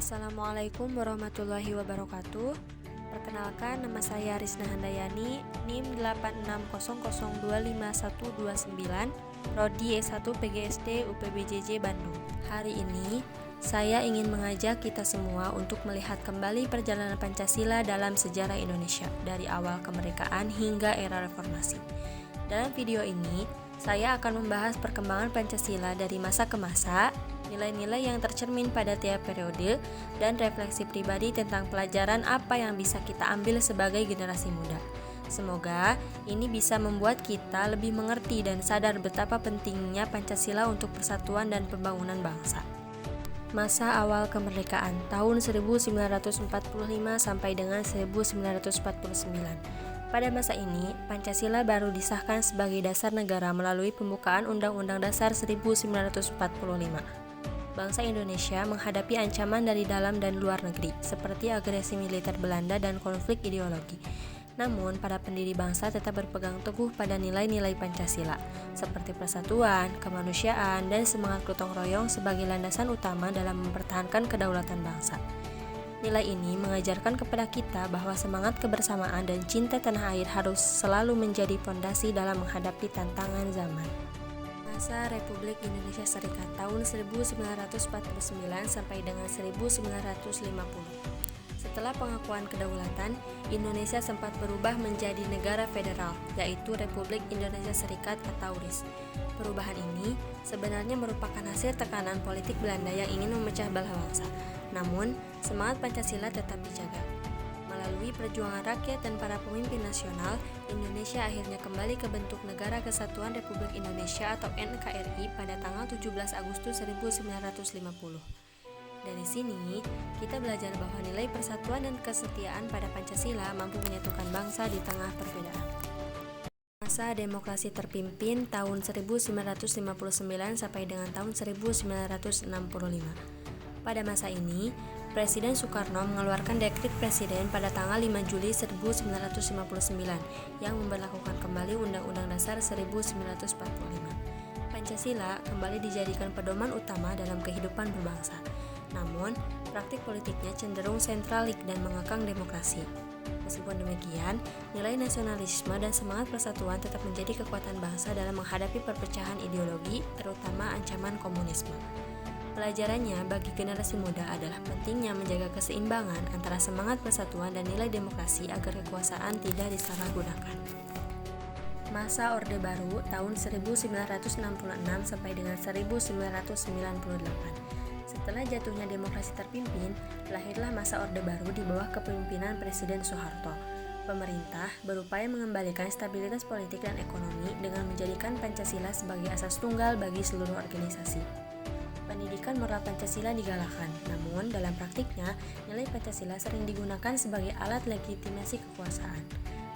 Assalamualaikum warahmatullahi wabarakatuh. Perkenalkan, nama saya Risna Handayani, NIM 8600251129, Prodi S1 PGSD UPBJJ Bandung. Hari ini, saya ingin mengajak kita semua untuk melihat kembali perjalanan Pancasila dalam sejarah Indonesia, dari awal kemerdekaan hingga era reformasi. Dalam video ini, saya akan membahas perkembangan Pancasila dari masa ke masa, nilai-nilai yang tercermin pada tiap periode, dan refleksi pribadi tentang pelajaran apa yang bisa kita ambil sebagai generasi muda. Semoga ini bisa membuat kita lebih mengerti dan sadar betapa pentingnya Pancasila untuk persatuan dan pembangunan bangsa. Masa awal kemerdekaan tahun 1945 sampai dengan 1949. Pada masa ini, Pancasila baru disahkan sebagai dasar negara melalui pembukaan Undang-Undang Dasar 1945. Bangsa Indonesia menghadapi ancaman dari dalam dan luar negeri, seperti agresi militer Belanda dan konflik ideologi. Namun, para pendiri bangsa tetap berpegang teguh pada nilai-nilai Pancasila, seperti persatuan, kemanusiaan, dan semangat gotong royong sebagai landasan utama dalam mempertahankan kedaulatan bangsa. Nilai ini mengajarkan kepada kita bahwa semangat kebersamaan dan cinta tanah air harus selalu menjadi fondasi dalam menghadapi tantangan zaman. Masa Republik Indonesia Serikat tahun 1949 sampai dengan 1950. Setelah pengakuan kedaulatan, Indonesia sempat berubah menjadi negara federal, yaitu Republik Indonesia Serikat atau RIS. Perubahan ini sebenarnya merupakan hasil tekanan politik Belanda yang ingin memecah belah bangsa. Namun, semangat Pancasila tetap dijaga. Melalui perjuangan rakyat dan para pemimpin nasional, Indonesia akhirnya kembali ke bentuk Negara Kesatuan Republik Indonesia atau NKRI pada tanggal 17 Agustus 1950. Dari sini, kita belajar bahwa nilai persatuan dan kesetiaan pada Pancasila mampu menyatukan bangsa di tengah perbedaan. Masa demokrasi terpimpin tahun 1959 sampai dengan tahun 1965. Pada masa ini, Presiden Soekarno mengeluarkan dekret presiden pada tanggal 5 Juli 1959 yang memberlakukan kembali Undang-Undang Dasar 1945. Pancasila kembali dijadikan pedoman utama dalam kehidupan berbangsa. Namun, praktik politiknya cenderung sentralik dan mengekang demokrasi. Meskipun demikian, nilai nasionalisme dan semangat persatuan tetap menjadi kekuatan bangsa dalam menghadapi perpecahan ideologi, terutama ancaman komunisme. Pelajarannya bagi generasi muda adalah pentingnya menjaga keseimbangan antara semangat persatuan dan nilai demokrasi agar kekuasaan tidak disalahgunakan. Masa Orde Baru tahun 1966 sampai dengan 1998. Setelah jatuhnya demokrasi terpimpin, lahirlah masa Orde Baru di bawah kepemimpinan Presiden Soeharto. Pemerintah berupaya mengembalikan stabilitas politik dan ekonomi dengan menjadikan Pancasila sebagai asas tunggal bagi seluruh organisasi. Pendidikan moral Pancasila digalakkan, namun dalam praktiknya, nilai Pancasila sering digunakan sebagai alat legitimasi kekuasaan.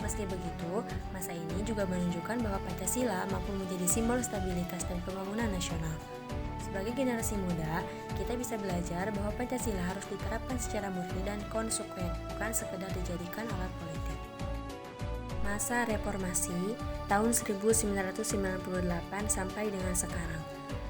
Meski begitu, masa ini juga menunjukkan bahwa Pancasila mampu menjadi simbol stabilitas dan pembangunan nasional. Sebagai generasi muda, kita bisa belajar bahwa Pancasila harus diterapkan secara murni dan konsekuen, bukan sekedar dijadikan alat politik. Masa reformasi tahun 1998 sampai dengan sekarang.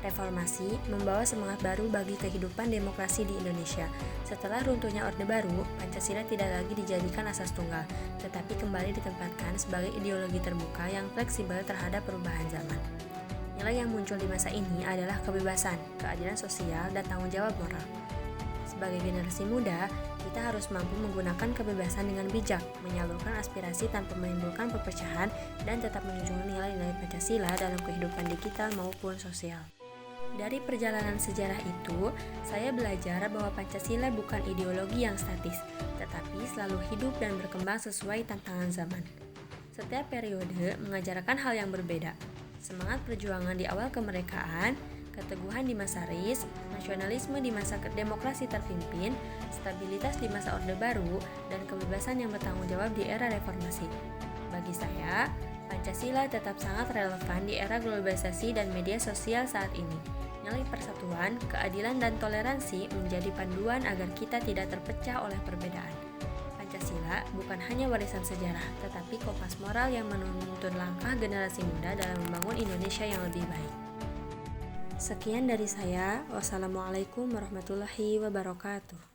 Reformasi membawa semangat baru bagi kehidupan demokrasi di Indonesia. Setelah runtuhnya Orde Baru, Pancasila tidak lagi dijadikan asas tunggal, tetapi kembali ditempatkan sebagai ideologi terbuka yang fleksibel terhadap perubahan zaman. Nilai yang muncul di masa ini adalah kebebasan, keadilan sosial, dan tanggung jawab moral. Sebagai generasi muda, kita harus mampu menggunakan kebebasan dengan bijak, menyalurkan aspirasi tanpa menimbulkan perpecahan, dan tetap menjunjung nilai-nilai Pancasila dalam kehidupan digital maupun sosial. Dari perjalanan sejarah itu, saya belajar bahwa Pancasila bukan ideologi yang statis, tetapi selalu hidup dan berkembang sesuai tantangan zaman. Setiap periode mengajarkan hal yang berbeda. Semangat perjuangan di awal kemerdekaan, keteguhan di masa RIS, nasionalisme di masa demokrasi terpimpin, stabilitas di masa Orde Baru, dan kebebasan yang bertanggung jawab di era reformasi. Bagi saya, Pancasila tetap sangat relevan di era globalisasi dan media sosial saat ini. Nilai persatuan, keadilan, dan toleransi menjadi panduan agar kita tidak terpecah oleh perbedaan. Pancasila bukan hanya warisan sejarah, tetapi kompas moral yang menuntun langkah generasi muda dalam membangun Indonesia yang lebih baik. Sekian dari saya. Wassalamualaikum warahmatullahi wabarakatuh.